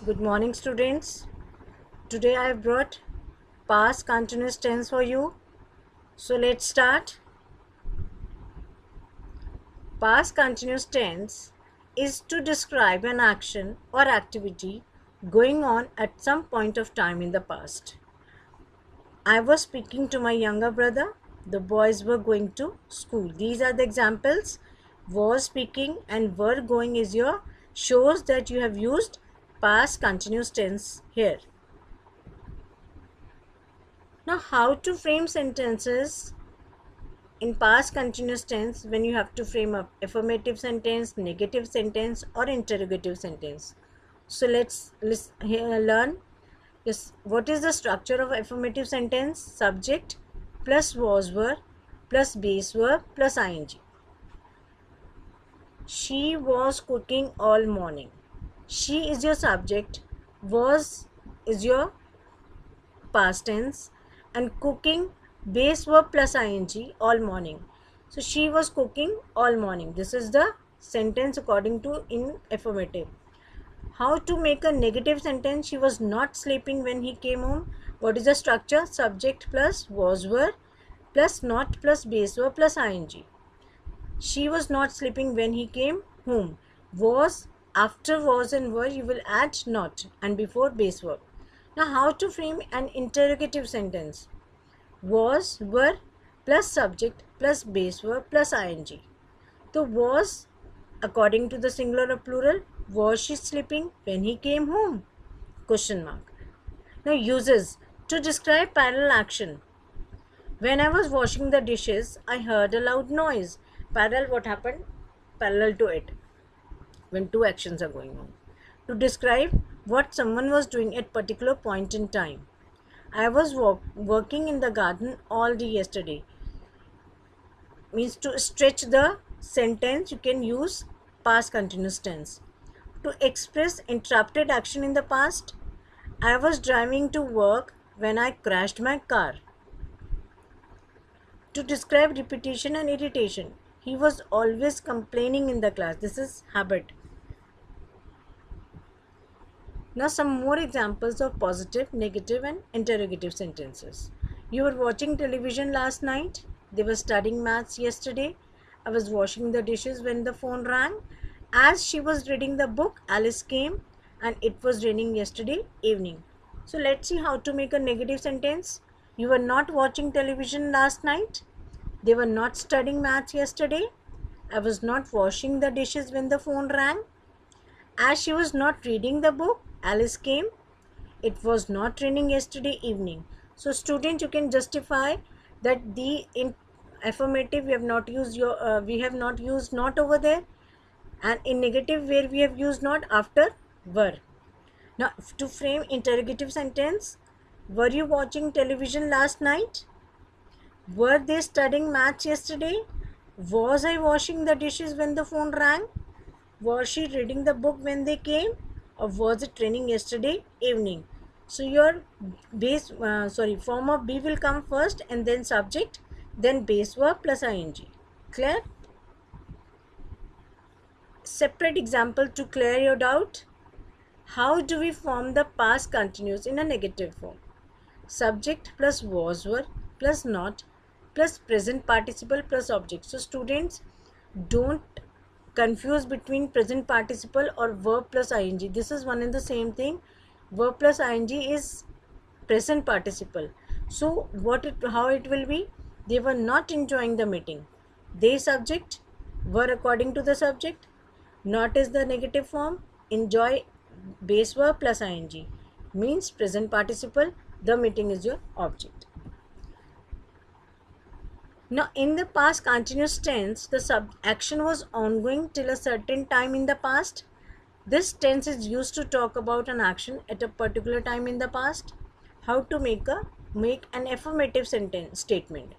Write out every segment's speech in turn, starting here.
Good morning, students. Today I have brought past continuous tense for you. So let's start. Past continuous tense is to describe an action or activity going on at some point of time in the past. I was speaking to my younger brother. The boys were going to school. These are the examples. Was speaking and were going is your shows that you have used past continuous tense here. Now, how to frame sentences in past continuous tense when you have to frame a affirmative sentence, negative sentence, or interrogative sentence. So let's learn. Yes, what is the structure of affirmative sentence? Subject plus was were plus base verb plus ing. She was cooking all morning. She is your subject. Was is your past tense, and cooking base verb plus ing all morning. So she was cooking all morning. This is the sentence according to in affirmative. How to make a negative sentence? She was not sleeping when he came home. What is the structure? Subject plus was were plus not plus base verb plus ing. She was not sleeping when he came home. Was, after was and were you will add not and before base verb. Now how to frame an interrogative sentence? Was, were plus subject plus base verb plus ing. The was, according to the singular or plural, was she sleeping when he came home? Question mark. Now uses to describe parallel action. When I was washing the dishes, I heard a loud noise. Parallel, what happened? Parallel to it. When two actions are going on. To describe what someone was doing at particular point in time. I was working in the garden all day yesterday. Means to stretch the sentence, you can use past continuous tense. To express interrupted action in the past, I was driving to work when I crashed my car. To describe repetition and irritation, he was always complaining in the class. This is habit. Now some more examples of positive, negative and interrogative sentences. You were watching television last night. They were studying maths yesterday. I was washing the dishes when the phone rang. As she was reading the book, Alice came and it was raining yesterday evening. So let's see how to make a negative sentence. You were not watching television last night. They were not studying maths yesterday. I was not washing the dishes when the phone rang. As she was not reading the book, Alice came. It was not raining yesterday evening. So student, you can justify that the in affirmative we have not used not over there, and in negative where we have used not after were. Now to frame interrogative sentence, were you watching television last night? Were they studying maths yesterday? Was I washing the dishes when the phone rang? Was she reading the book when they came? Or was it raining yesterday evening? So your form of be will come first and then subject, then base verb plus ing. Clear? Separate example to clear your doubt. How do we form the past continuous in a negative form? Subject plus was were plus not plus present participle plus object. So students, don't confuse between present participle or verb plus ing. This is one and the same thing. Verb plus ing is present participle. So how it will be? They were not enjoying the meeting. They subject, were according to the subject, not is the negative form, enjoy base verb plus ing means present participle, the meeting is your object. Now, in the past continuous tense, the action was ongoing till a certain time in the past. This tense is used to talk about an action at a particular time in the past. How to make an affirmative sentence statement?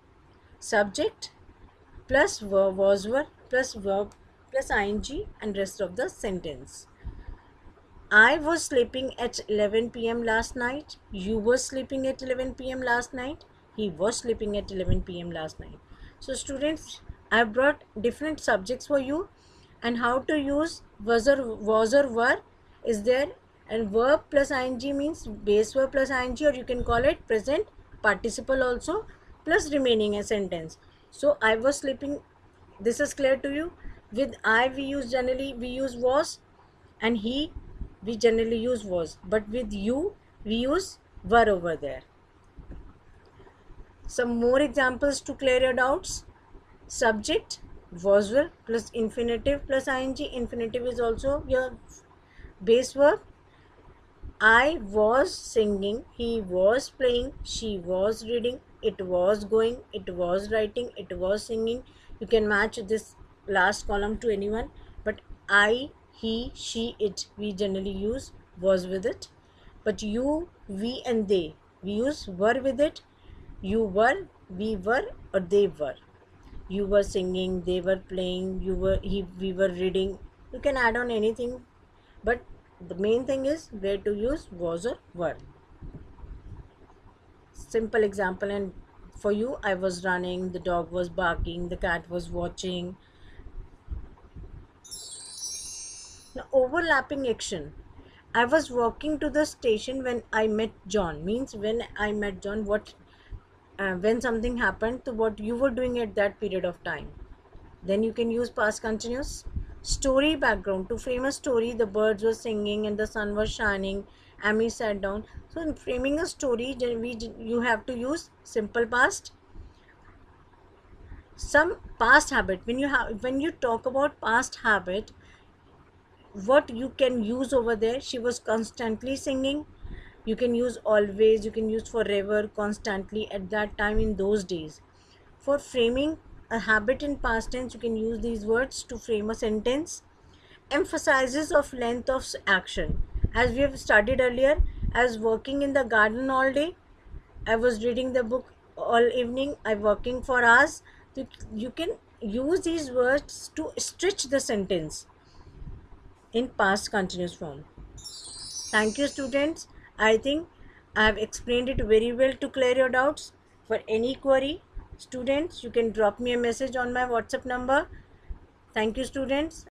Subject plus verb was were plus verb plus ing and rest of the sentence. I was sleeping at 11 p.m. last night. You were sleeping at 11 p.m. last night. He was sleeping at 11 p.m. last night. So students, I have brought different subjects for you, and how to use was or were is there And verb plus ing means base verb plus ing, or you can call it present participle also, plus remaining a sentence. So I was sleeping, this is clear to you. With I we use generally we use was, and he we generally use was, but with you we use were over there. Some more examples to clear your doubts. Subject was were plus infinitive plus ing. Infinitive is also your base verb. I was singing, he was playing, she was reading, it was going, it was writing, it was singing. You can match this last column to anyone, but I, he, she, it, we generally use was with it. But you, we, and they, we use were with it. You were, we were, or they were. You were singing, they were playing, we were reading. You can add on anything, but the main thing is where to use was or were. Simple example, and for you, I was running, the dog was barking, the cat was watching. Now, overlapping action. I was walking to the station when I met John means when I met John, what when something happened to what you were doing at that period of time. Then you can use past continuous. Story background. To frame a story, the birds were singing and the sun was shining. Amy sat down. So in framing a story, you have to use simple past. Some past habit. When you talk about past habit, what you can use over there? She was constantly singing. You can use always. You can use forever, constantly at that time in those days. For framing a habit in past tense, you can use these words to frame a sentence. Emphasizes of length of action. As we have studied earlier, as working in the garden all day, I was reading the book all evening, I working for hours. You can use these words to stretch the sentence in past continuous form. Thank you, students. I think I have explained it very well to clear your doubts. For any query, students, you can drop me a message on my WhatsApp number. Thank you, students.